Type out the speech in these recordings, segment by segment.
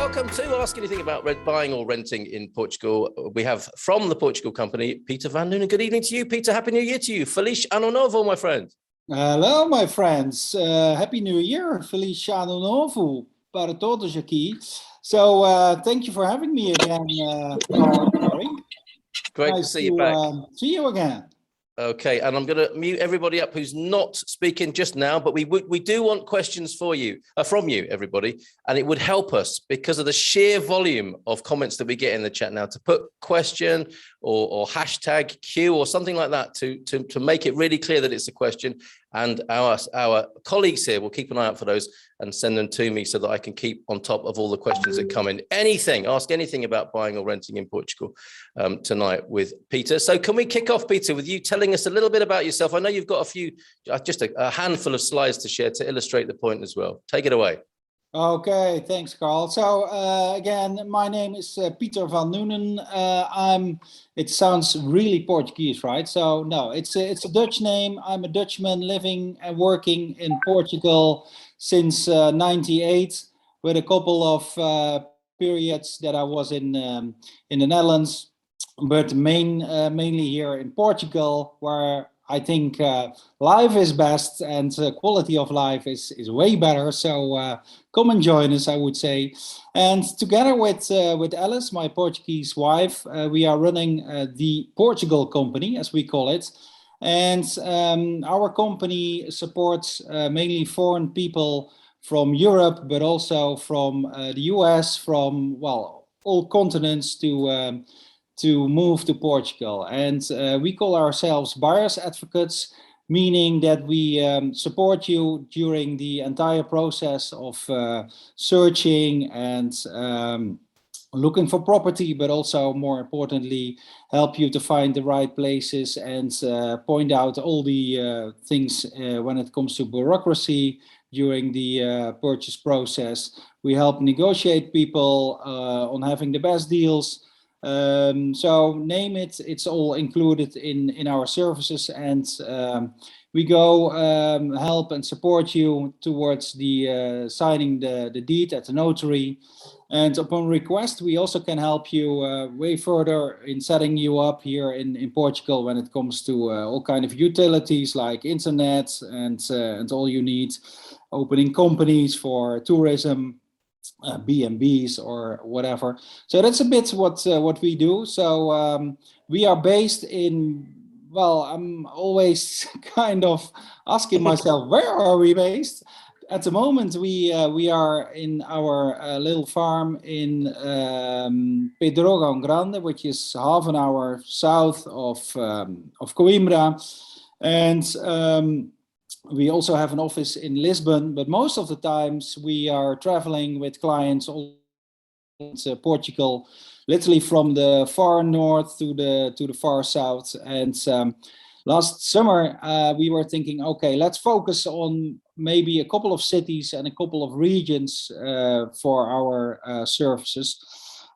welcome to Ask Anything About Buying or Renting in Portugal. We have from the Portugal Company, Pieter Van Nuenen. Good evening to you, Peter. Happy New Year to you. Feliz Ano Novo, my friend. Hello, my friends. Happy New Year. Feliz Ano Novo para todos aqui. So thank you for having me again, Carl. Great to see you back. See you again. Okay, and I'm going to mute everybody up who's not speaking just now, but we do want questions for you, from you, everybody, and it would help us because of the sheer volume of comments that we get in the chat now to put question or hashtag Q or something like that to make it really clear that it's a question. And our colleagues here will keep an eye out for those and send them to me so that I can keep on top of all the questions that come in. Ask anything about buying or renting in Portugal tonight with Peter. So can we kick off, Peter, with you telling us a little bit about yourself? I know you've got just a handful of slides to share to illustrate the point as well. Take it away. Okay, thanks, Carl. So again, my name is Pieter Van Nuenen. It sounds really Portuguese, right? So no, it's a Dutch name. I'm a Dutchman living and working in Portugal since '98, with a couple of periods that I was in the Netherlands, but mainly here in Portugal, where I think life is best and quality of life is way better. So come and join us, I would say. And together with Alice, my Portuguese wife, we are running the Portugal Company, as we call it. And our company supports mainly foreign people from Europe, but also from the US, from, well, all continents to move to Portugal. And we call ourselves buyers advocates, meaning that we support you during the entire process of searching and looking for property, but also more importantly, help you to find the right places and point out all the things when it comes to bureaucracy during the purchase process. We help negotiate people on having the best deals. So name it, it's all included in our services, and we go help and support you towards the signing the deed at the notary. And upon request, we also can help you way further in setting you up here in Portugal when it comes to all kind of utilities like internet and all you need, opening companies for tourism, B&Bs or whatever. So that's a bit what we do. So we are based in, well, I'm always kind of asking myself, where are we based? At the moment, we are in our little farm in Pedrógão Grande, which is half an hour south of Coimbra, and we also have an office in Lisbon, but most of the times we are traveling with clients all over Portugal, literally from the far north to the far south. And last summer we were thinking, okay, let's focus on maybe a couple of cities and a couple of regions for our services.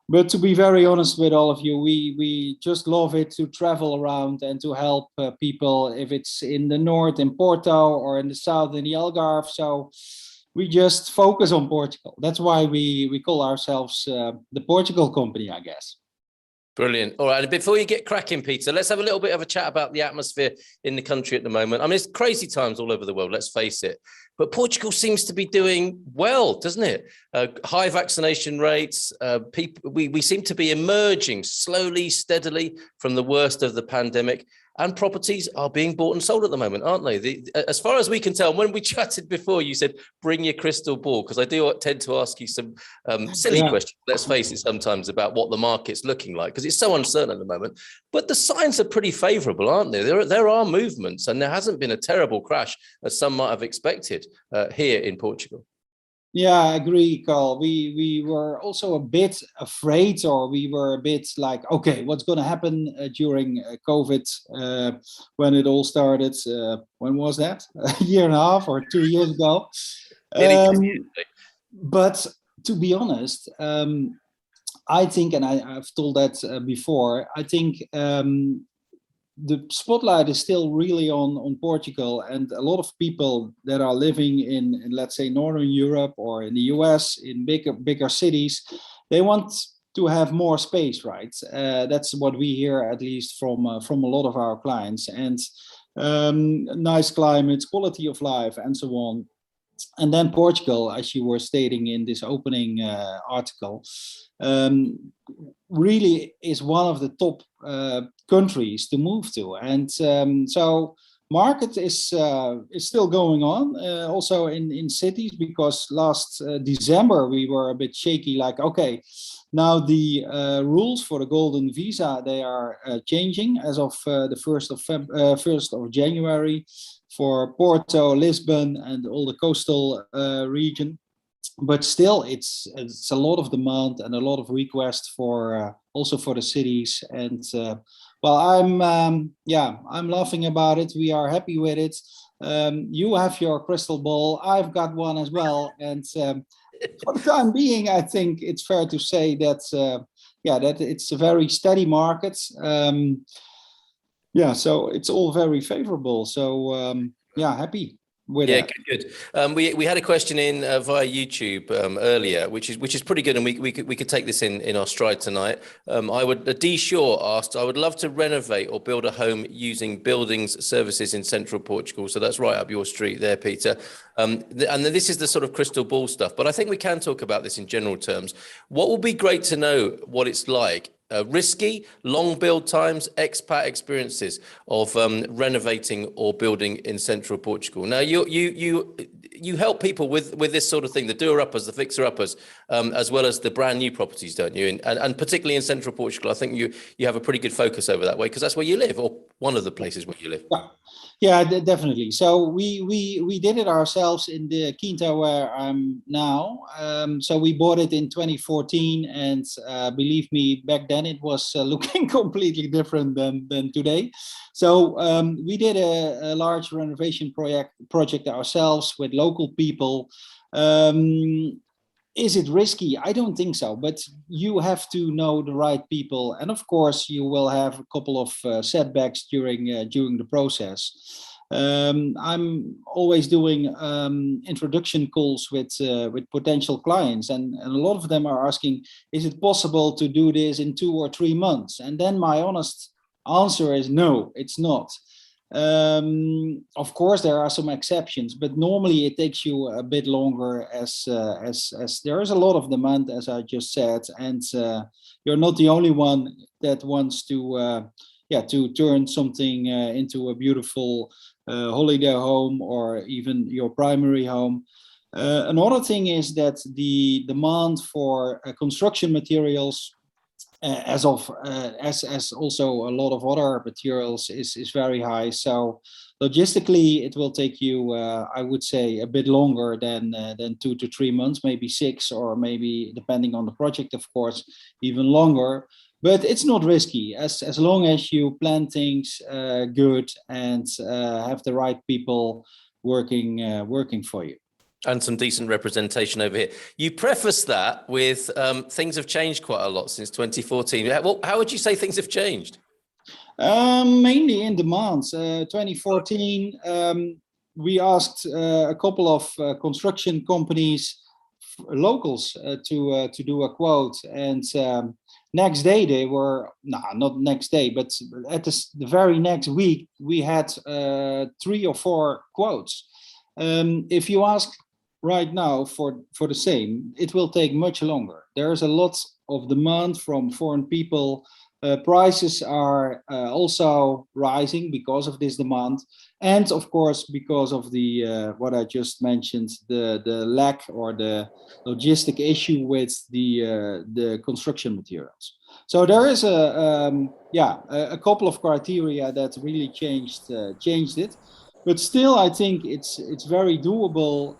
But to be very honest with all of you, we just love it to travel around and to help people, if it's in the north in Porto or in the south in the Algarve. So we just focus on Portugal. That's why we call ourselves the Portugal Company, I guess. Brilliant. All right. Before you get cracking, Peter, let's have a little bit of a chat about the atmosphere in the country at the moment. I mean, it's crazy times all over the world, let's face it. But Portugal seems to be doing well, doesn't it? High vaccination rates. We seem to be emerging slowly, steadily from the worst of the pandemic. And properties are being bought and sold at the moment, aren't they? As far as we can tell, when we chatted before, you said, bring your crystal ball, because I do tend to ask you some silly questions, let's face it, sometimes about what the market's looking like, because it's so uncertain at the moment. But the signs are pretty favourable, aren't they? There are movements, and there hasn't been a terrible crash, as some might have expected here in Portugal. Yeah, I agree, Carl. We were also a bit afraid, or we were a bit like, okay, what's going to happen during COVID when it all started? When was that? A year and a half or 2 years ago? But to be honest, I think, and I've told that before, I think the spotlight is still really on Portugal, and a lot of people that are living in let's say Northern Europe or in the US in bigger cities, they want to have more space, right? That's what we hear, at least from a lot of our clients, and nice climates, quality of life, and so on. And then Portugal, as you were stating in this opening article, really is one of the top countries to move to. And so market is still going on, also in cities, because last December we were a bit shaky, like, okay, now the rules for the golden visa, they are changing as of the 1st of January for Porto, Lisbon, and all the coastal region. But still, it's a lot of demand and a lot of requests for also for the cities. And well, I'm laughing about it. We are happy with it. You have your crystal ball. I've got one as well. And for the time being, I think it's fair to say that that it's a very steady market. So it's all very favorable. So happy with it. Good. We had a question in via YouTube earlier, which is pretty good, and we could take this in our stride tonight. D Shaw asked, I would love to renovate or build a home using buildings services in central Portugal. So that's right up your street there, Peter. And this is the sort of crystal ball stuff, but I think we can talk about this in general terms. What would be great to know what it's like? Risky, long build times, expat experiences of renovating or building in central Portugal. Now, you help people with this sort of thing, the doer-uppers, the fixer-uppers, as well as the brand new properties, don't you? And particularly in central Portugal, I think you have a pretty good focus over that way, because that's where you live, or one of the places where you live. Yeah, definitely. So we did it ourselves in the Quinta where I'm now. So we bought it in 2014, and believe me, back then it was looking completely different than today. So we did a large renovation project ourselves with local people. Is it risky? I don't think so, but you have to know the right people, and of course you will have a couple of setbacks during the process. I'm always doing introduction calls with potential clients, and a lot of them are asking, is it possible to do this in 2 or 3 months? And then my honest answer is no, it's not. Of course, there are some exceptions, but normally it takes you a bit longer as there is a lot of demand, as I just said, and you're not the only one that wants to turn something into a beautiful holiday home or even your primary home. Another thing is that the demand for construction materials, as also a lot of other materials, is very high. So logistically, it will take you, I would say, a bit longer than 2 to 3 months, maybe 6, or maybe, depending on the project, of course, even longer. But it's not risky as long as you plan things good and have the right people working for you. And some decent representation over here. You preface that with things have changed quite a lot since 2014. Well, how would you say things have changed? Mainly in demands. 2014, we asked a couple of construction companies, locals, to do a quote, and next day they were not next day, but at the very next week we had 3 or 4 quotes. If you ask right now for the same, it will take much longer. There is a lot of demand from foreign people. Prices are also rising because of this demand, and of course because of the what I just mentioned, the lack or the logistic issue with the construction materials. So there is a couple of criteria that really changed it. But still, I think it's very doable,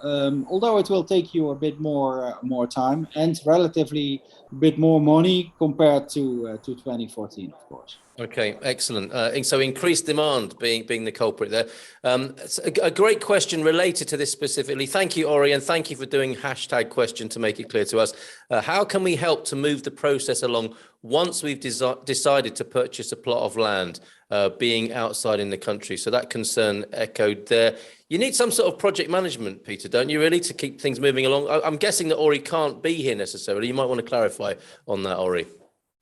although it will take you a bit more time and relatively a bit more money compared to 2014, of course. Okay, excellent. And so increased demand being the culprit there. It's a great question related to this specifically. Thank you, Ori, and thank you for doing #question to make it clear to us. How can we help to move the process along once we've decided to purchase a plot of land, being outside in the country? So that concern echoed there. You need some sort of project management, Peter, don't you, really, to keep things moving along? I'm guessing that Ori can't be here necessarily. You might want to clarify on that, Ori.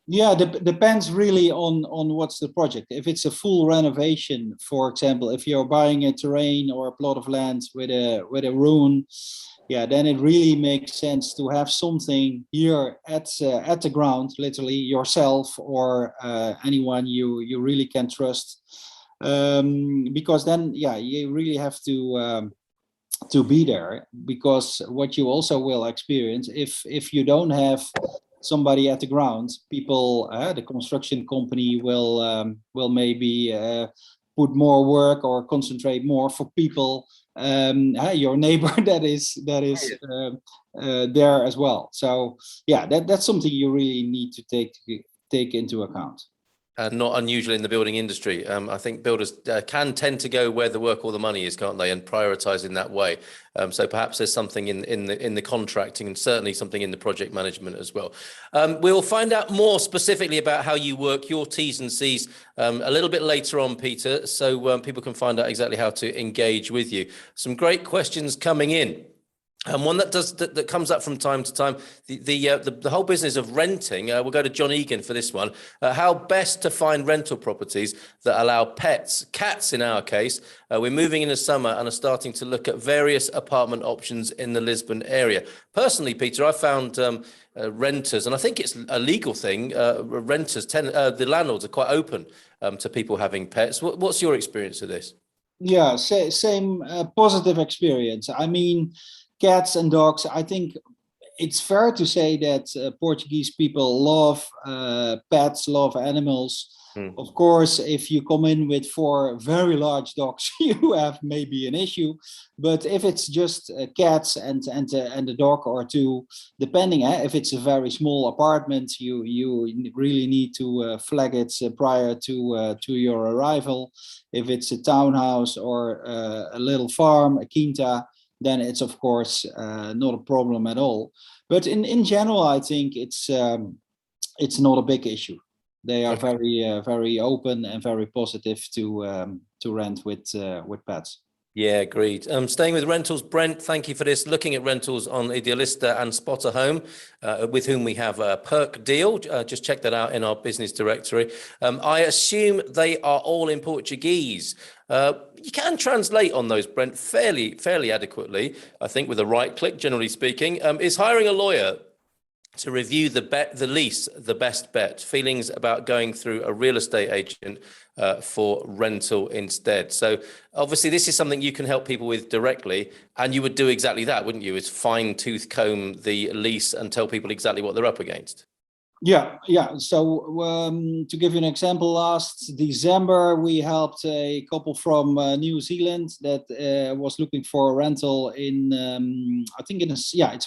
Yeah, depends really on what's the project. If it's a full renovation, for example, if you're buying a terrain or a plot of land with a ruin, yeah, then it really makes sense to have something here at the ground, literally yourself or anyone you really can trust, because then yeah, you really have to be there. Because what you also will experience if you don't have somebody at the ground, people, the construction company will maybe put more work or concentrate more for people, your neighbor that is there as well. So yeah, that's something you really need to take into account. Not unusual in the building industry. I think builders can tend to go where the work or the money is, can't they, and prioritise in that way. So perhaps there's something in the contracting and certainly something in the project management as well. We'll find out more specifically about how you work your T's and C's a little bit later on, Peter, so people can find out exactly how to engage with you. Some great questions coming in. And one that comes up from time to time, the whole business of renting. We'll go to John Egan for this one. How best to find rental properties that allow pets, cats in our case. We're moving in the summer and are starting to look at various apartment options in the Lisbon area. Personally, Peter, I found renters, and I think it's a legal thing. Renters, the landlords are quite open to people having pets. What's your experience of this? Yeah, same positive experience. I mean, cats and dogs, I think it's fair to say that Portuguese people love pets, love animals. Of course, if you come in with 4 very large dogs, you have maybe an issue. But if it's just cats and a dog or 2, depending, if it's a very small apartment, you really need to flag it prior to your arrival. If it's a townhouse or a little farm, a quinta, then it's of course not a problem at all. But in general, I think it's not a big issue. They are very open and very positive to rent with pets. Yeah, agreed. Staying with rentals, Brent, thank you for this. Looking at rentals on Idealista and Spot a Home, with whom we have a perk deal. Just check that out in our business directory. I assume they are all in Portuguese. You can translate on those, Brent, fairly adequately, I think, with a right click, generally speaking. Is hiring a lawyer to review the lease the best bet? Feelings about going through a real estate agent for rental instead. So obviously this is something you can help people with directly, and you would do exactly that, wouldn't you? Is fine tooth comb the lease and tell people exactly what they're up against. Yeah. So to give you an example, last December we helped a couple from New Zealand that was looking for a rental in I think it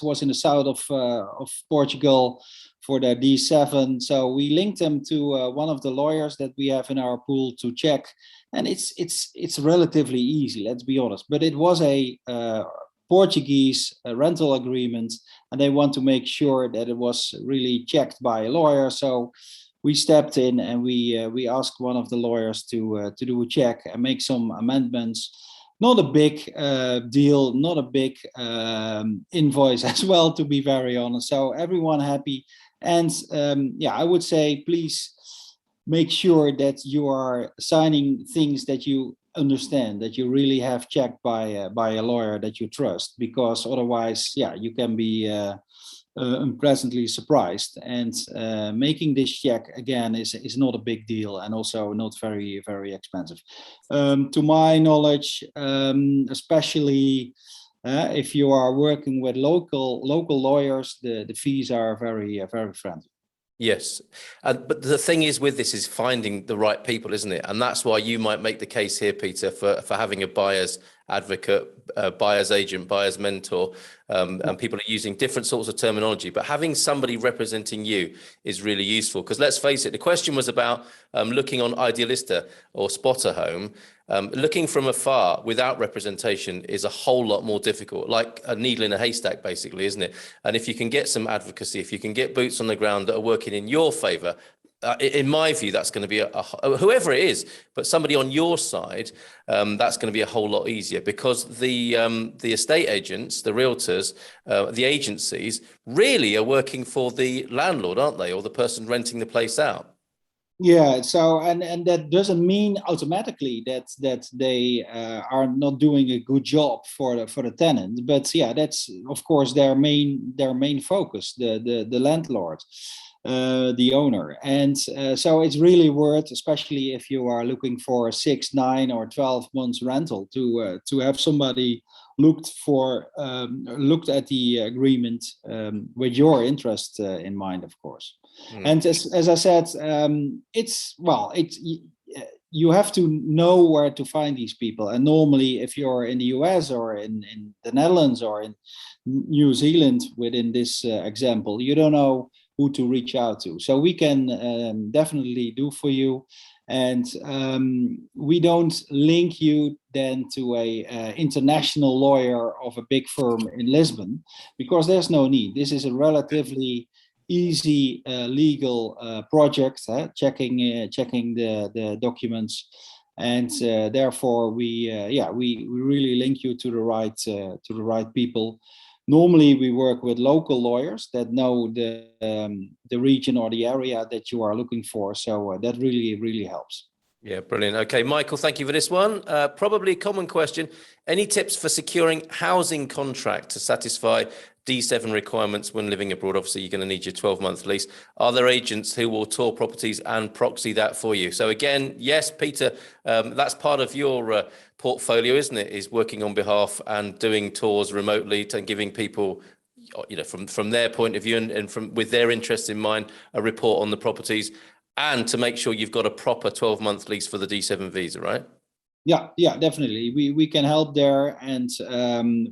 was in the south of Portugal for their D7. So we linked them to one of the lawyers that we have in our pool to check, and it's relatively easy, let's be honest. But it was a Portuguese rental agreement, and they want to make sure that it was really checked by a lawyer. So we stepped in and we asked one of the lawyers to do a check and make some amendments. Not a big deal, not a big invoice as well, to be very honest. So everyone happy. And I would say please make sure that you are signing things that you understand, that you really have checked by a lawyer that you trust, because otherwise, you can be unpleasantly surprised. And making this check again is not a big deal, and also not very expensive. To my knowledge, especially if you are working with local lawyers, the fees are very friendly. Yes, but the thing is with this is finding the right people, isn't it? And that's why you might make the case here, Peter, for having a buyer's advocate, buyer's agent, buyer's mentor, and people are using different sorts of terminology. But having somebody representing you is really useful, because let's face it, the question was about looking on Idealista or Spot a Home. Looking from afar without representation is a whole lot more difficult, like a needle in a haystack, basically, isn't it? And if you can get some advocacy, if you can get boots on the ground that are working in your favor, in my view, that's going to be whoever it is, but somebody on your side, that's going to be a whole lot easier, because the estate agents, the realtors, the agencies really are working for the landlord, aren't they, or the person renting the place out? Yeah, so and that doesn't mean automatically that they are not doing a good job for the tenant, but yeah, that's of course their main focus, the landlord, the owner, and so it's really worth, especially if you are looking for a 6, 9, or 12 months rental, to have somebody looked at the agreement with your interest in mind, of course. And as I said, you have to know where to find these people. And normally, if you're in the US or in the Netherlands or in New Zealand, within this example, you don't know who to reach out to. So we can definitely do for you. And we don't link you then to a international lawyer of a big firm in Lisbon, because there's no need. This is a relatively easy legal project, checking the documents, and therefore we really link you to the right people. Normally, we work with local lawyers that know the region or the area that you are looking for, so that really helps. Yeah, brilliant. Okay, Michael, thank you for this one. Probably a common question. Any tips for securing housing contract to satisfy D7 requirements when living abroad? Obviously, you're going to need your 12-month lease. Are there agents who will tour properties and proxy that for you? So again, yes, Peter, that's part of your portfolio, isn't it? Is working on behalf and doing tours remotely and giving people, you know, from their point of view and from with their interests in mind, a report on the properties, and to make sure you've got a proper 12-month lease for the D7 visa, right? Yeah, definitely. We can help there, and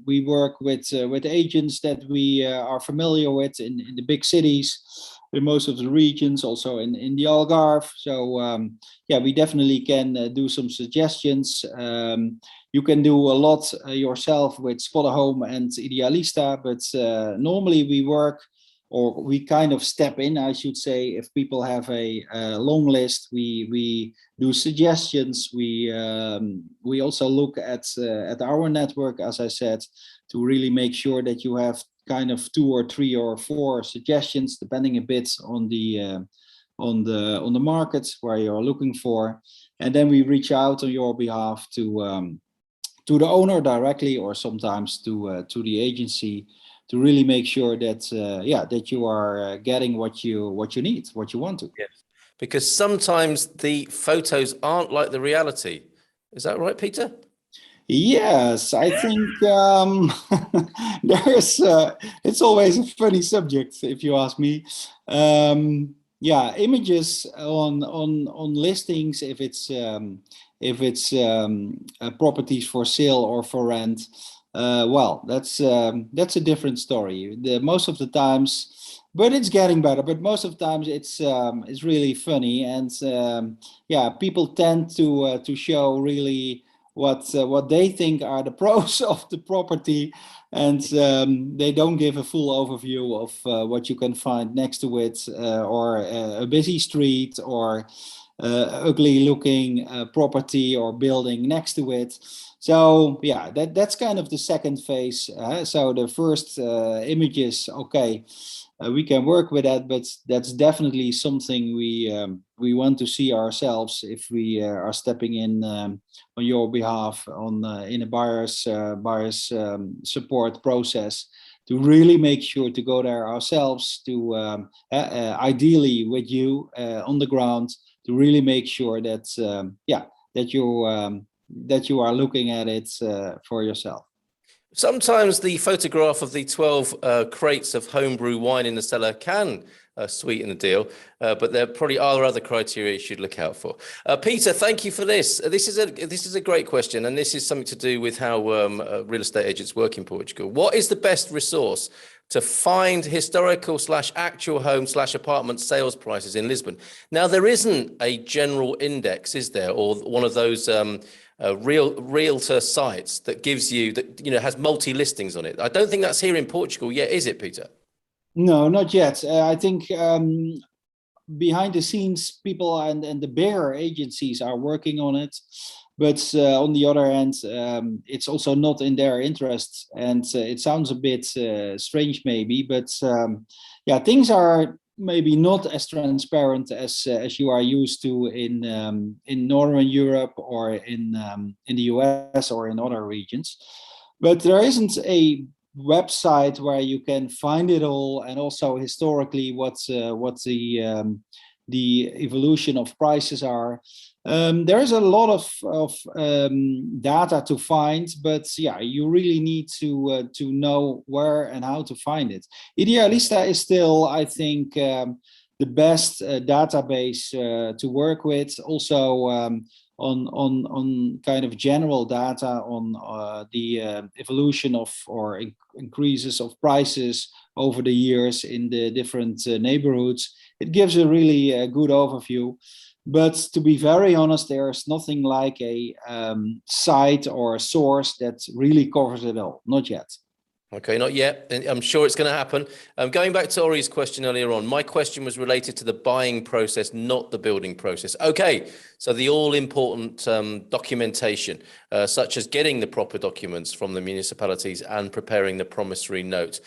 we work with agents that we are familiar with in the big cities, in most of the regions, also in the Algarve. So yeah, we definitely can do some suggestions. You can do a lot yourself with Spot a Home and Idealista, but normally we work, or we kind of step in, I should say, if people have a long list. We do suggestions. We also look at our network, as I said, to really make sure that you have kind of 2 or 3 or 4 suggestions, depending a bit on the market where you're looking for, and then we reach out on your behalf to the owner directly, or sometimes to the agency, to really make sure that that you are getting what you need, what you want to. Yes, because sometimes the photos aren't like the reality. Is that right, Peter? Yes, I think there's it's always a funny subject, if you ask me. Yeah, images on listings, if it's properties for sale or for rent, well, that's a different story. Most of the times, but it's getting better. But most of the times, it's really funny, and yeah, people tend to show really what they think are the pros of the property, and they don't give a full overview of what you can find next to it, or a busy street, or ugly looking property or building next to it. So yeah, that's kind of the second phase. So the first images, okay, we can work with that, but that's definitely something we want to see ourselves if we are stepping in on your behalf in a buyer's support process, to really make sure to go there ourselves, to ideally with you on the ground, to really make sure that that you are looking at it for yourself. Sometimes the photograph of the 12 crates of homebrew wine in the cellar can sweeten the deal, but there probably are other criteria you should look out for. Peter, thank you for this. This is a great question, and this is something to do with how real estate agents work in Portugal. What is the best resource to find historical / actual home / apartment sales prices in Lisbon? Now, there isn't a general index, is there, or one of those realtor sites that gives you that has multi listings on it? I don't think that's here in Portugal yet, is it, Peter? No, not yet. I think behind the scenes, people and the bigger agencies are working on it. But on the other hand, it's also not in their interest. And it sounds a bit strange, maybe. But yeah, things are maybe not as transparent as you are used to in Northern Europe or in the US or in other regions. But there isn't a website where you can find it all, and also historically what the evolution of prices are. There is a lot of data to find, but yeah, you really need to know where and how to find it. Idealista is still, I think, the best database to work with. Also, on kind of general data on the evolution of or increases of prices over the years in the different neighborhoods. It gives a really good overview. But to be very honest, there's nothing like a site or a source that really covers it all. Not yet. Okay, not yet. I'm sure it's going to happen. Going back to Ori's question earlier on, my question was related to the buying process, not the building process. Okay, so the all-important documentation, such as getting the proper documents from the municipalities and preparing the promissory note.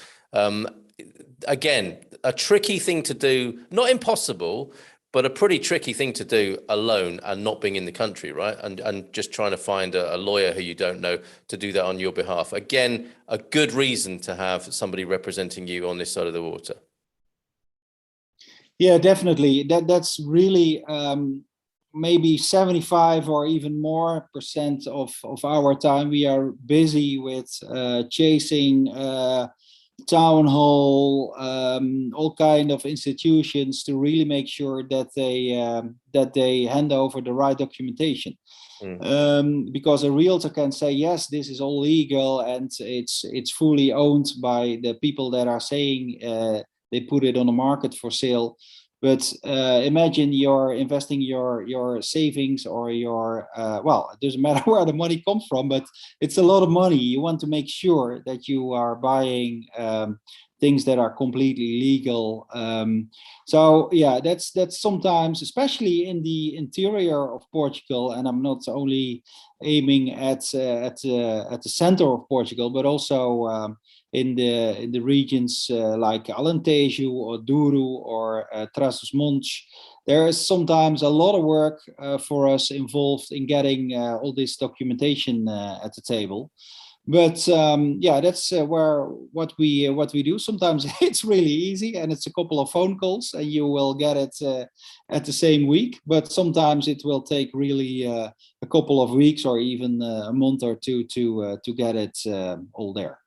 Again, a tricky thing to do, not impossible, but a pretty tricky thing to do alone and not being in the country, right? And just trying to find a lawyer who you don't know to do that on your behalf. Again, a good reason to have somebody representing you on this side of the water. Yeah, definitely. That's really maybe 75 or even more % of our time. We are busy with chasing town hall, all kind of institutions to really make sure that they hand over the right documentation. Because a realtor can say, yes, this is all legal and it's fully owned by the people that are saying they put it on the market for sale. But imagine you're investing your savings or your, well, it doesn't matter where the money comes from, but it's a lot of money. You want to make sure that you are buying things that are completely legal. So yeah, that's sometimes, especially in the interior of Portugal, and I'm not only aiming at the center of Portugal, but also in the regions like Alentejo or Douro or Trás-os-Montes. There is sometimes a lot of work for us involved in getting all this documentation at the table. But yeah, that's what we do. Sometimes it's really easy and it's a couple of phone calls and you will get it at the same week. But sometimes it will take really a couple of weeks or even a month or two to get it all there.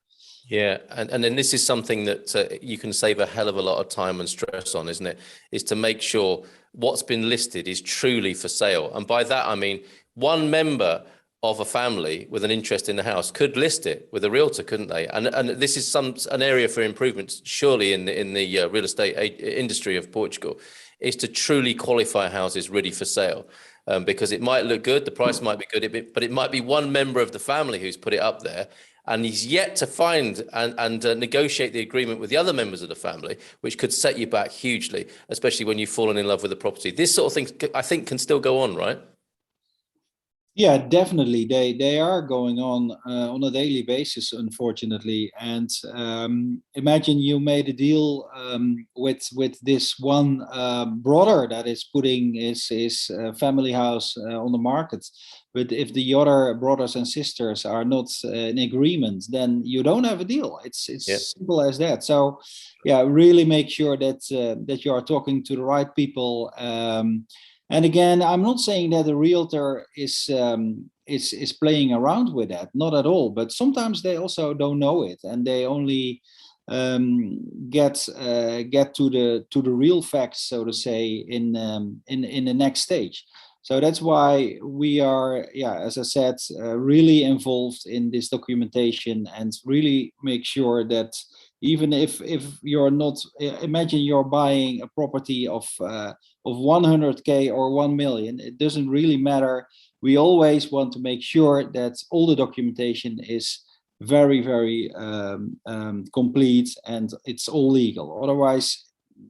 Yeah, and then this is something that you can save a hell of a lot of time and stress on, isn't it? Is to make sure what's been listed is truly for sale. And by that, I mean, one member of a family with an interest in the house could list it with a realtor, couldn't they? And this is an area for improvement, surely in the real estate industry of Portugal, is to truly qualify houses ready for sale. Because it might look good, the price might be good, but it might be one member of the family who's put it up there, and he's yet to find and negotiate the agreement with the other members of the family, which could set you back hugely, especially when you've fallen in love with the property. This sort of thing, I think, can still go on, right? Yeah, definitely. They are going on a daily basis, unfortunately. And imagine you made a deal with this one brother that is putting his family house on the market. But if the other brothers and sisters are not in agreement, then you don't have a deal. It's simple as that. So yeah, really make sure that you are talking to the right people. And again, I'm not saying that a realtor is is playing around with that. Not at all. But sometimes they also don't know it, and they only get to the real facts, so to say, in the next stage. So that's why we are, as I said, really involved in this documentation, and really make sure that even if you're not, imagine you're buying a property of 100K or 1 million, it doesn't really matter. We always want to make sure that all the documentation is very, very complete, and it's all legal. Otherwise,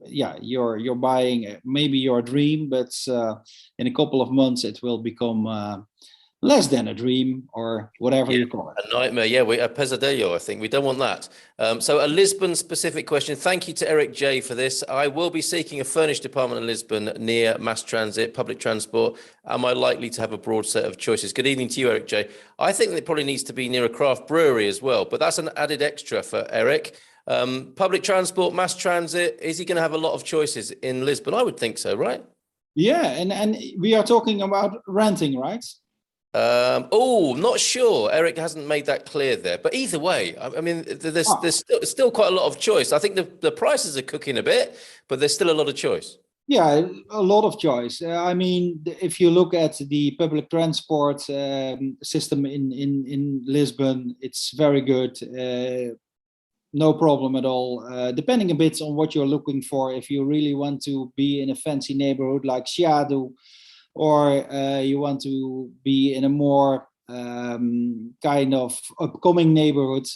you're buying maybe your dream, but in a couple of months it will become less than a dream, or whatever you call it. A nightmare. Yeah, a pesadillo, I think. We don't want that. So a Lisbon specific question. Thank you to Eric J for this. I will be seeking a furnished apartment in Lisbon near mass transit, public transport. Am I likely to have a broad set of choices? Good evening to you, Eric J. I think it probably needs to be near a craft brewery as well, but that's an added extra for Eric. Public transport, mass transit, is he going to have a lot of choices in Lisbon? I would think so, right? Yeah, and we are talking about renting, right? Not sure. Eric hasn't made that clear there. But either way, I mean, there's still quite a lot of choice. I think the prices are cooking a bit, but there's still a lot of choice. Yeah, a lot of choice. I mean, if you look at the public transport system in Lisbon, it's very good. No problem at all. Depending a bit on what you're looking for. If you really want to be in a fancy neighborhood like Chiado, or you want to be in a more kind of upcoming neighborhood,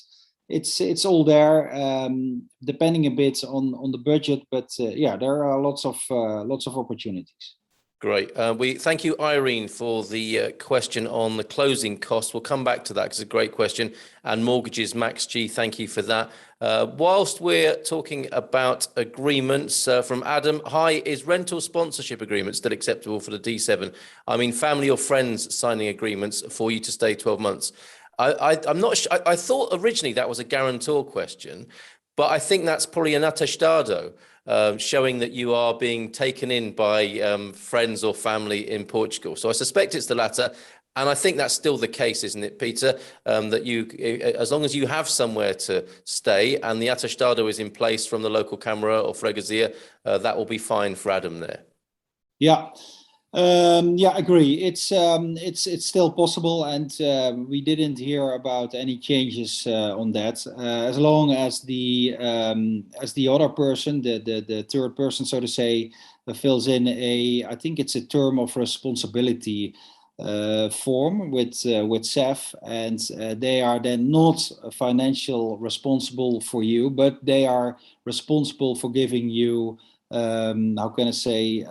it's all there, depending a bit on the budget. But there are lots of opportunities. Great. We thank you, Irene, for the question on the closing costs. We'll come back to that because it's a great question. And mortgages, Max G, thank you for that. Whilst we're talking about agreements from Adam, hi, is rental sponsorship agreement still acceptable for the D7? I mean, family or friends signing agreements for you to stay 12 months. I'm not sure. I thought originally that was a guarantor question, but I think that's probably an attestado. Showing that you are being taken in by friends or family in Portugal. So I suspect it's the latter. And I think that's still the case, isn't it, Peter? That you, as long as you have somewhere to stay and the attestado is in place from the local Câmara or Freguesia, that will be fine for Adam there. Yeah. Agree. It's still possible, and we didn't hear about any changes on that. As long as the other person, the third person, so to say, fills in I think it's a term of responsibility form with SEF, and they are then not financial responsible for you, but they are responsible for giving you how can I say,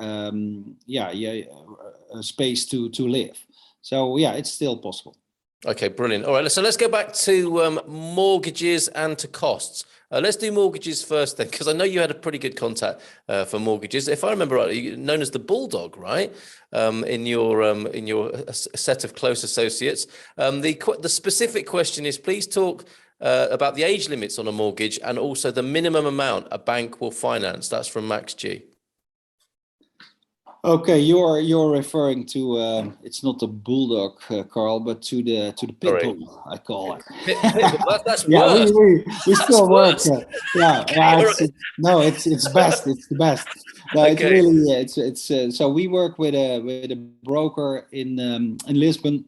space to live. So it's still possible. Okay, brilliant. All right, so let's go back to mortgages and to costs. Let's do mortgages first then, because I know you had a pretty good contact for mortgages. If I remember right, you're known as the Bulldog, right? In your set of close associates. The specific question is, please talk about the age limits on a mortgage and also the minimum amount a bank will finance. That's from Max G. Okay, you're referring to it's not the Bulldog, Carl, but to the pit bull, I call it. Pitbull, that's worse. we still work. It's best. It's the best. No, okay. It's really it's so we work with a broker in Lisbon.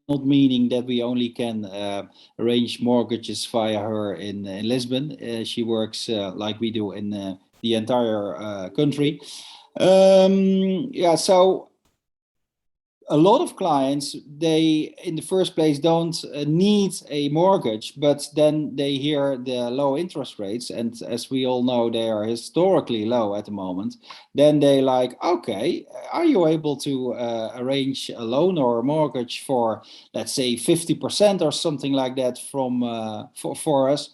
Not meaning that we only can arrange mortgages via her in Lisbon. She works like we do in the entire country. So a lot of clients, they in the first place don't need a mortgage, but then they hear the low interest rates, and as we all know, they are historically low at the moment. Then they like, okay, are you able to arrange a loan or a mortgage for, let's say, 50% or something like that from for us?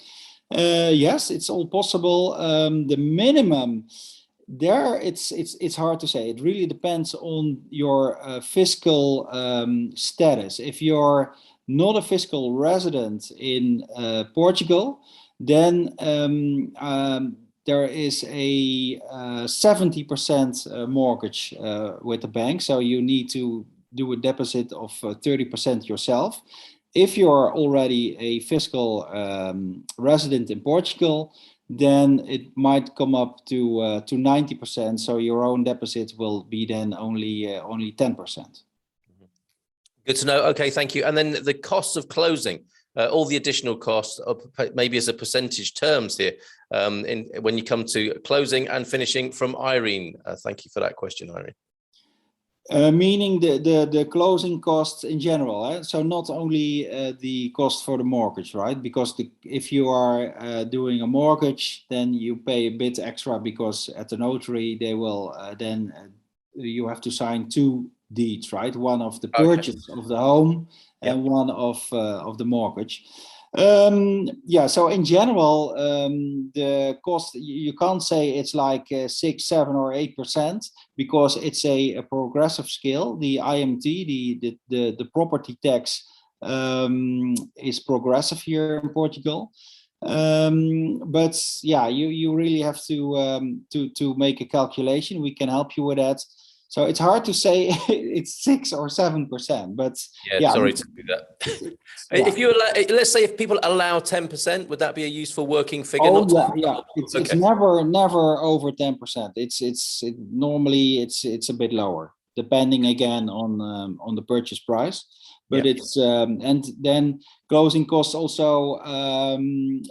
Yes, it's all possible. The minimum there, it's hard to say. It really depends on your fiscal status. If you're not a fiscal resident in Portugal, then there is a 70% mortgage with the bank. So you need to do a deposit of 30% yourself. If you're already a fiscal resident in Portugal, then it might come up to 90%. So your own deposit will be then only 10%. Good to know. Okay, thank you. And then the costs of closing, all the additional costs, maybe as a percentage terms here, when you come to closing and finishing, from Irene. Thank you for that question, Irene. Meaning the closing costs in general, so not only the cost for the mortgage, right? Because if you are doing a mortgage, then you pay a bit extra, because at the notary they will then you have to sign 2 deeds, right? One of the purchase of the home and one of the mortgage. Yeah, so in general, the cost, you can't say it's like 6, 7 or 8%, because it's a progressive scale. The IMT, the property tax, is progressive here in Portugal. But yeah, you really have to make a calculation. We can help you with that. So it's hard to say it's 6 or 7%, but yeah, sorry to do that. If you allow, let's say if people allow 10%, would that be a useful working figure? Oh, yeah. It's never over 10%. Normally it's a bit lower, depending again on the purchase price. But it's and then closing costs also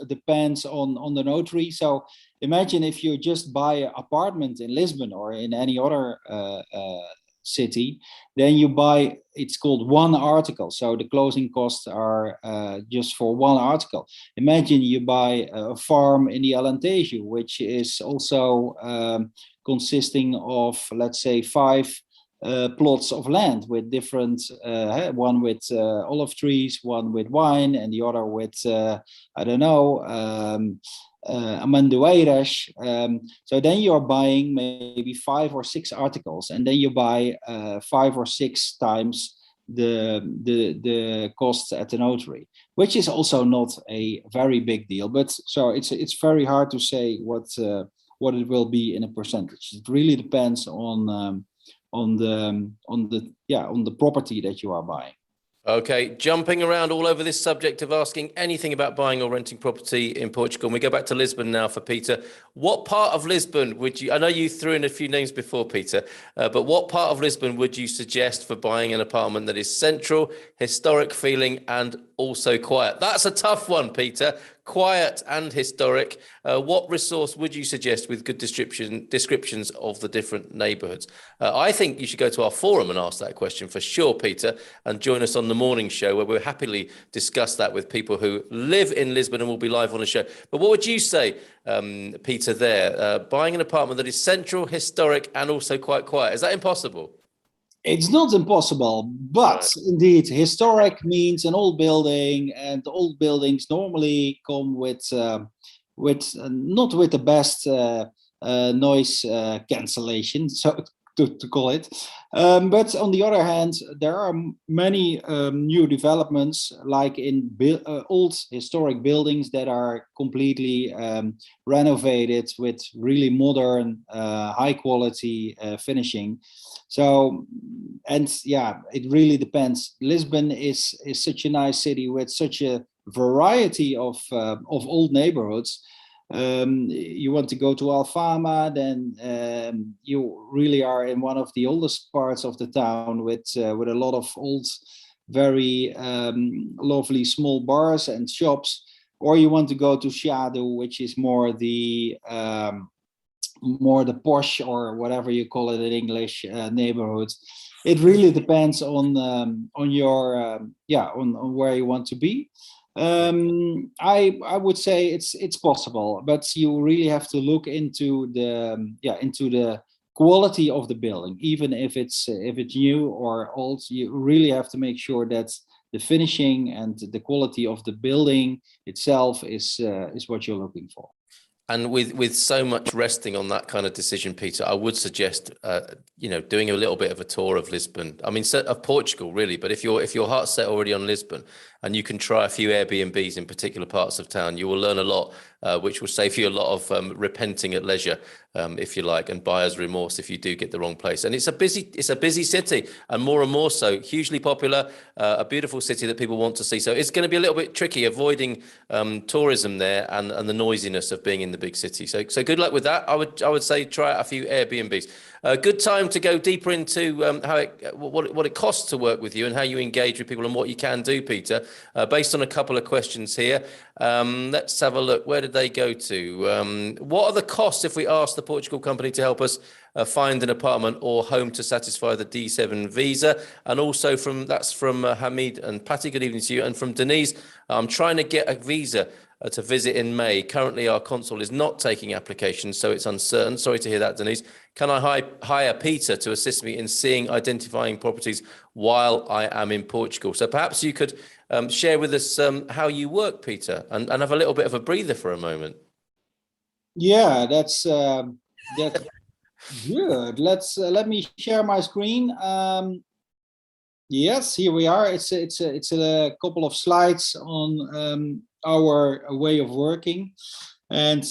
depends on the notary. So imagine if you just buy an apartment in Lisbon or in any other city, then you buy, it's called one article. So the closing costs are just for one article. Imagine you buy a farm in the Alentejo, which is also consisting of, let's say, 5 plots of land with different, one with olive trees, one with wine, and the other with, I don't know, amendoeiras. So then you're buying maybe 5 or 6 articles, and then you buy 5 or 6 times the costs at the notary, which is also not a very big deal. But so it's very hard to say what it will be in a percentage. It really depends on the property that you are buying. Okay, jumping around all over this subject of asking anything about buying or renting property in Portugal. And we go back to Lisbon now for Peter. What part of Lisbon would you, I know you threw in a few names before, Peter, but what part of Lisbon would you suggest for buying an apartment that is central, historic feeling, and also quiet? That's a tough one, Peter. Quiet and historic. What resource would you suggest with good descriptions of the different neighbourhoods? I think you should go to our forum and ask that question for sure, Peter, and join us on the morning show, where we'll happily discuss that with people who live in Lisbon and will be live on the show. But what would you say, Peter, there? Buying an apartment that is central, historic, and also quite quiet. Is that impossible? It's not impossible, but indeed, historic means an old building, and old buildings normally come with not with the best noise cancellation, so to call it. But on the other hand, there are many new developments, like in old historic buildings that are completely renovated with really modern, high quality finishing. So, and yeah, it really depends. Lisbon is such a nice city with such a variety of old neighborhoods. You want to go to Alfama, then you really are in one of the oldest parts of the town with a lot of old, very lovely small bars and shops. Or you want to go to Chiado, which is more the posh, or whatever you call it in English, neighborhoods. It really depends on your on where you want to be. I would say it's possible, but you really have to look into the quality of the building. Even if it's new or old, you really have to make sure that the finishing and the quality of the building itself is what you're looking for. And with so much resting on that kind of decision, Peter, I would suggest doing a little bit of a tour of Lisbon. I mean, of Portugal, really. But if your heart's set already on Lisbon, and you can try a few Airbnbs in particular parts of town, you will learn a lot, which will save you a lot of repenting at leisure, if you like, and buyer's remorse if you do get the wrong place. And it's a busy city, and more so, hugely popular, a beautiful city that people want to see. So it's going to be a little bit tricky avoiding tourism there and the noisiness of being in the big city. So good luck with that. I would say try out a few Airbnbs. Good time to go deeper into what it costs to work with you and how you engage with people and what you can do, Peter. Based on a couple of questions here, let's have a look. Where did they go to? What are the costs if we ask the Portugal company to help us find an apartment or home to satisfy the D7 visa? And also that's from Hamid and Patty. Good evening to you. And from Denise, I'm trying to get a visa to visit in May. Currently, our consul is not taking applications, so it's uncertain. Sorry to hear that, Denise. Can I hire Peter to assist me in identifying properties while I am in Portugal? So perhaps you could share with us how you work, Peter, and have a little bit of a breather for a moment. Yeah, that's good. Let me share my screen. Yes, here we are. It's a couple of slides on our way of working, and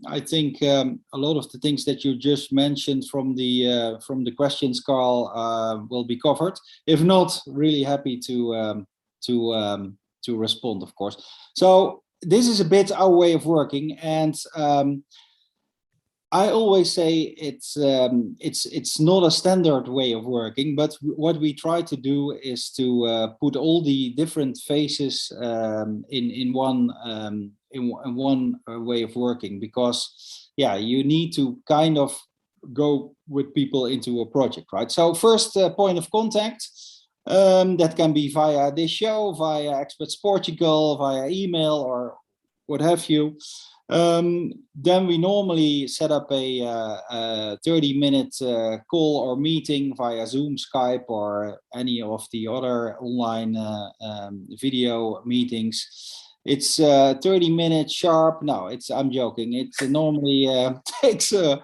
I think a lot of the things that you just mentioned from the questions, Carl, will be covered. If not, really happy to respond, of course. So this is a bit our way of working, and I always say it's not a standard way of working, but what we try to do is to put all the different phases in one way of working, because you need to kind of go with people into a project, right? So first point of contact, that can be via this show, via Expats Portugal, via email, or what have you. Then we normally set up a 30-minute call or meeting via Zoom, Skype, or any of the other online video meetings. It's 30 minutes sharp. No, I'm joking. It normally takes a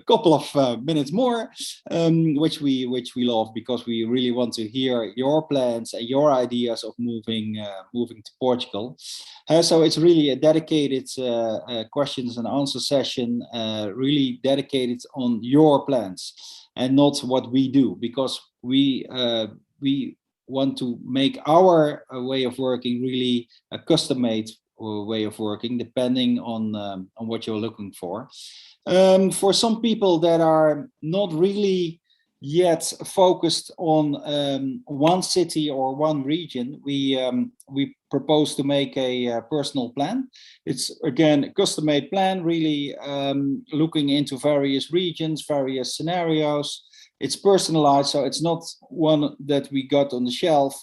couple of minutes more, which we love, because we really want to hear your plans and your ideas of moving to Portugal. So it's really a dedicated questions and answer session, really dedicated on your plans and not what we do, because we want to make our way of working really a custom-made way of working, depending on what you're looking for. For some people that are not really yet focused on one city or one region, we propose to make a personal plan. It's again a custom-made plan, really looking into various regions, various scenarios. It's personalized, so it's not one that we got on the shelf.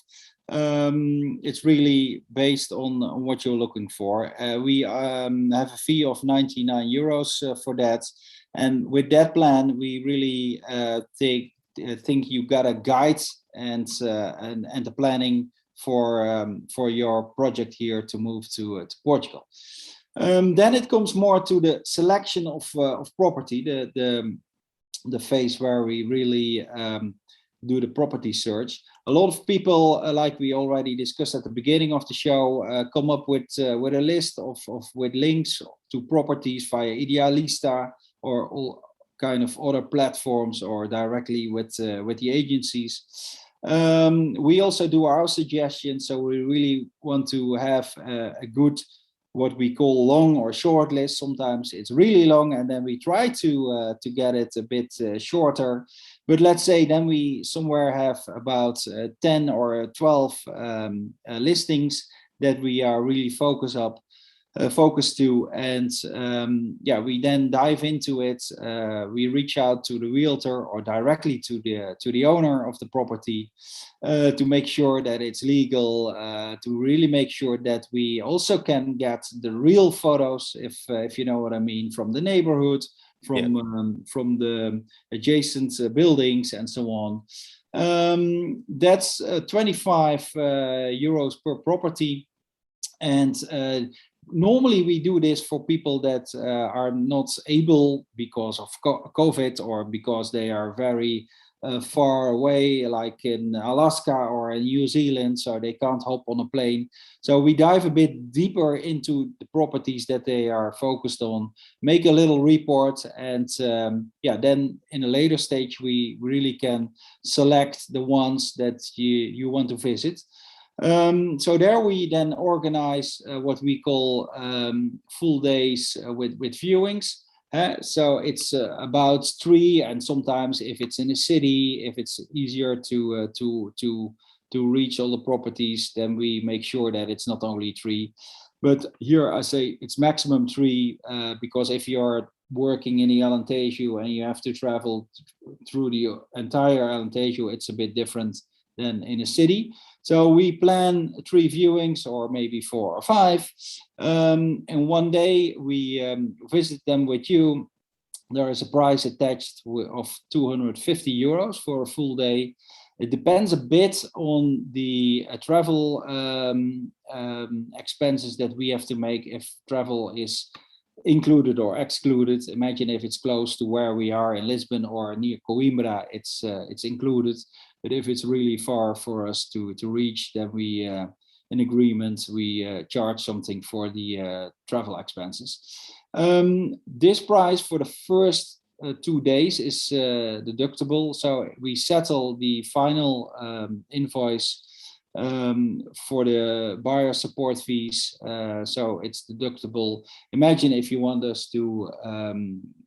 It's really based on what you're looking for. We have a fee of 99 euros for that, and with that plan, we really think you got a guide and the planning for your project here to move to Portugal. Then it comes more to the selection of property, the phase where we really do the property search. A lot of people, like we already discussed at the beginning of the show, come up with a list with links to properties via Idealista or all kind of other platforms, or directly with the agencies. We also do our suggestions, so we really want to have a good, what we call long or short list. Sometimes it's really long, and then we try to get it a bit shorter. But let's say then we somewhere have about 10 or 12 listings that we are really focused to, and we then dive into it. We reach out to the realtor or directly to the owner of the property to make sure that it's legal, to really make sure that we also can get the real photos, if you know what I mean, from the neighborhood, from the adjacent buildings and so on. That's 25 euros per property, and normally we do this for people that are not able because of COVID or because they are very far away, like in Alaska or in New Zealand, so they can't hop on a plane. So we dive a bit deeper into the properties that they are focused on, make a little report, and then in a later stage we really can select the ones that you want to visit. So there we then organize what we call full days with viewings. So it's about 3, and sometimes if it's in a city, if it's easier to reach all the properties, then we make sure that it's not only 3. But here I say it's maximum 3 because if you're working in the Alentejo and you have to travel through the entire Alentejo, it's a bit different than in a city. So we plan 3 viewings or maybe 4 or 5. And one day we visit them with you. There is a price attached of 250 euros for a full day. It depends a bit on the travel expenses that we have to make, if travel is included or excluded. Imagine if it's close to where we are in Lisbon or near Coimbra, it's included. But if it's really far for us to reach, then we, in agreement, we charge something for the travel expenses. This price for the first 2 days is deductible. So we settle the final invoice for the buyer support fees. So it's deductible. Imagine if you want us to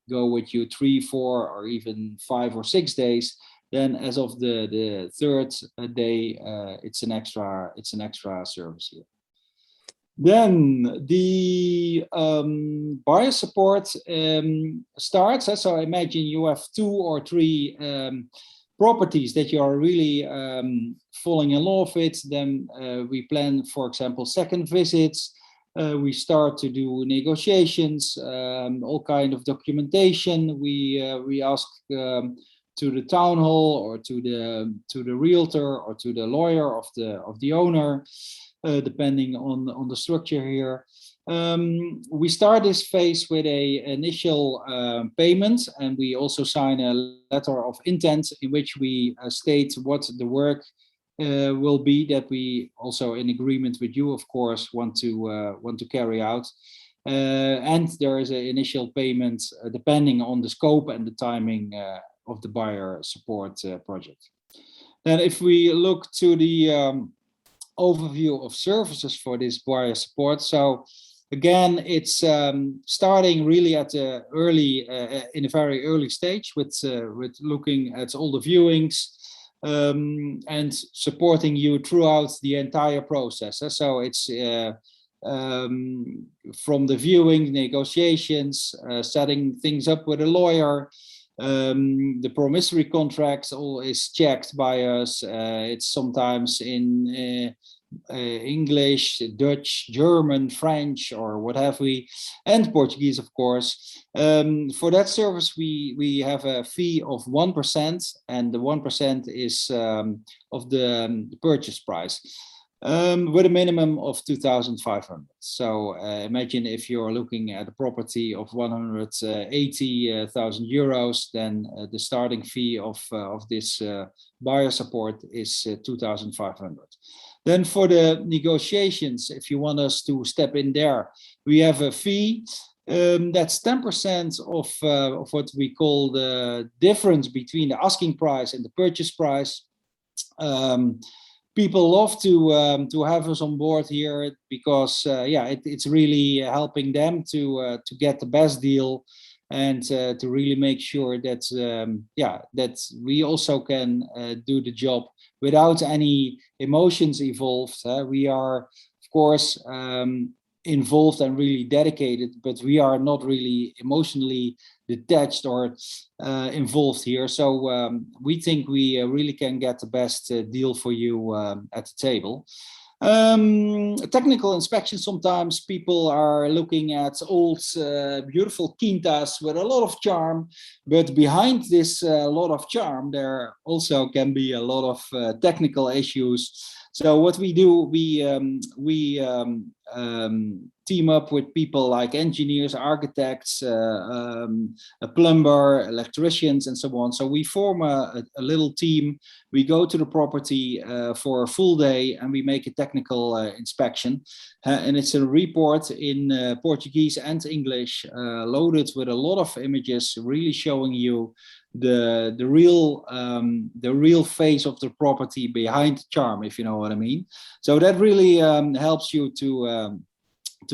go with you 3, 4, or even 5 or 6 days. Then, as of the 3rd day, it's an extra service here. Then the buyer support starts. So imagine you have 2 or 3 properties that you are really falling in love with. Then we plan, for example, second visits. We start to do negotiations, all kind of documentation. We ask to the town hall or to the realtor or to the lawyer of the owner, depending on the structure here. We start this phase with a initial payment, and we also sign a letter of intent in which we state what the work will be that we also, in agreement with you, of course, want to carry out. And there is an initial payment depending on the scope and the timing of the buyer support project. Then if we look to the overview of services for this buyer support, so again, it's starting really at the early, in a very early stage with looking at all the viewings and supporting you throughout the entire process. So it's from the viewing, negotiations, setting things up with a lawyer. The promissory contracts all is checked by us. It's sometimes in English, Dutch, German, French, or what have we, and Portuguese, of course. For that service, we have a fee of 1%, and the 1% is of the purchase price. With a minimum of 2,500. So imagine if you're looking at a property of 180,000 euros, then the starting fee of this buyer support is 2,500. Then for the negotiations, if you want us to step in there, we have a fee. That's 10% of what we call the difference between the asking price and the purchase price. People love to have us on board here because it's really helping them to get the best deal and to really make sure that that we also can do the job without any emotions involved. We are, of course, involved and really dedicated, but we are not really emotionally detached or involved here. So we think we really can get the best deal for you at the table. Technical inspection, sometimes people are looking at old beautiful quintas with a lot of charm, but behind this lot of charm there also can be a lot of technical issues. So what we do, we team up with people like engineers, architects, a plumber, electricians, and so on. So we form a little team. We go to the property for a full day, and we make a technical inspection. And it's a report in Portuguese and English, loaded with a lot of images, really showing you the real face of the property behind the charm, if you know what I mean. So that really helps you to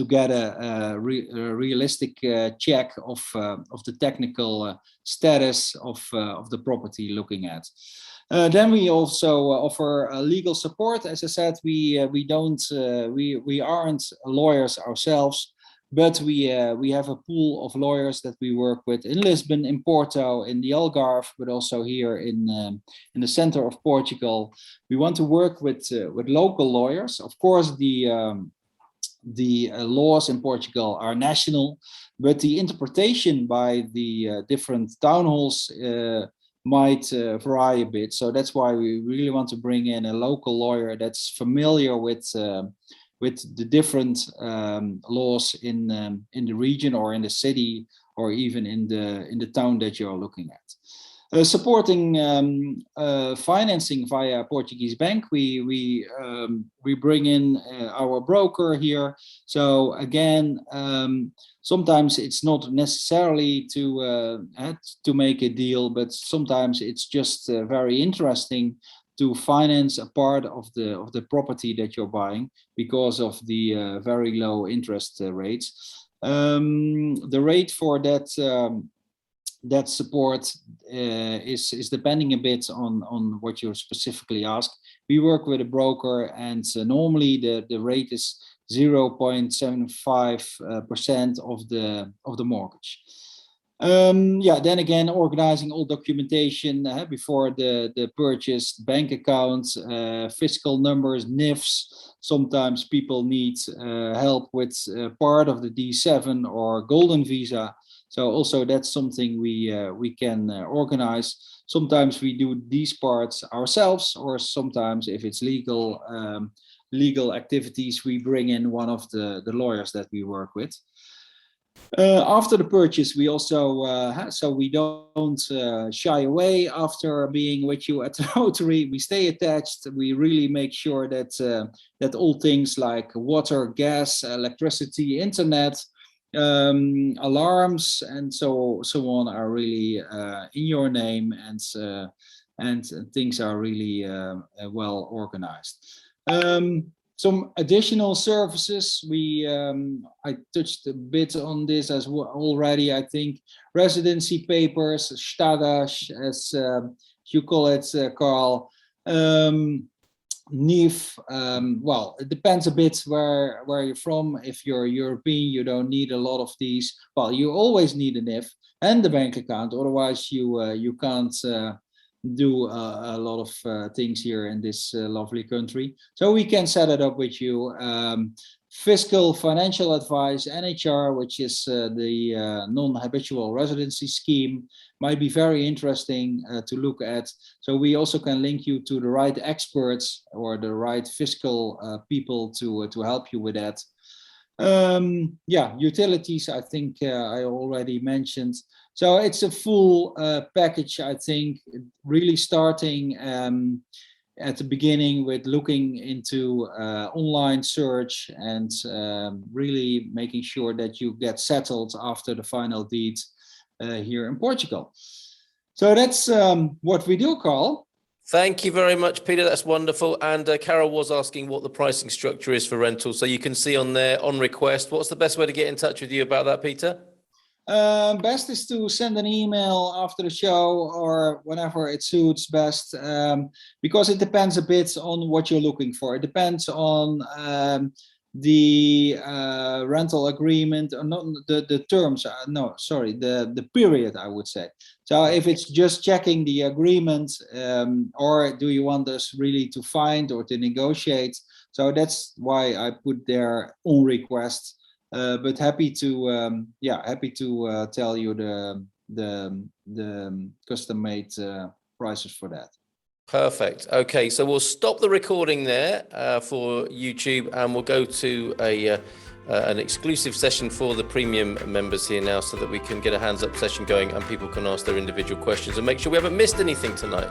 get a realistic check of the technical status of the property looking at. Then we also offer legal support. As I said, we aren't lawyers ourselves, but we have a pool of lawyers that we work with in Lisbon, in Porto, in the Algarve, but also here in the center of Portugal. We want to work with local lawyers. Of course, the laws in Portugal are national, but the interpretation by the different town halls might vary a bit. So that's why we really want to bring in a local lawyer that's familiar with the different laws in the region or in the city or even in the town that you're looking at. Supporting financing via Portuguese bank, we bring in our broker here. So again, sometimes it's not necessarily to make a deal, but sometimes it's just very interesting to finance a part of the property that you're buying because of the very low interest rates. The rate for that support is depending a bit on what you're specifically asked. We work with a broker, and normally the rate is 0.75% of the mortgage. Then again, organizing all documentation before the purchase, bank accounts, fiscal numbers, NIFs. Sometimes people need help with part of the D7 or golden visa. So also that's something we can organize. Sometimes we do these parts ourselves, or sometimes if it's legal activities, we bring in one of the lawyers that we work with. After the purchase, we also so we don't shy away after being with you at the notary. We stay attached. We really make sure that that all things like water, gas, electricity, internet, alarms, and so on are really in your name, and things are really well organized. Some additional services, I touched a bit on this as well already. I think residency papers, stadas, as you call it, Carl. NIF, well, it depends a bit where you're from. If you're European, you don't need a lot of these. Well, you always need a NIF and the bank account, otherwise you can't do a lot of things here in this lovely country. So we can set it up with you. Fiscal financial advice, NHR, which is the non-habitual residency scheme, might be very interesting to look at. So we also can link you to the right experts or the right fiscal people to help you with that. Utilities, I think I already mentioned. So it's a full package, I think, really starting at the beginning with looking into online search and really making sure that you get settled after the final deed here in Portugal. So that's what we do, Carl. Thank you very much, Peter. That's wonderful. And Carol was asking what the pricing structure is for rental. So you can see on there on request. What's the best way to get in touch with you about that, Peter? Best is to send an email after the show or whenever it suits best, because it depends a bit on what you're looking for. It depends on the rental agreement, or not the terms. No, sorry, the period, I would say. So if it's just checking the agreement, or do you want us really to find or to negotiate? So that's why I put there on request. But happy to tell you the custom-made prices for that. Perfect. Okay, so we'll stop the recording there for YouTube, and we'll go to an exclusive session for the premium members here now, so that we can get a hands up session going and people can ask their individual questions and make sure we haven't missed anything tonight.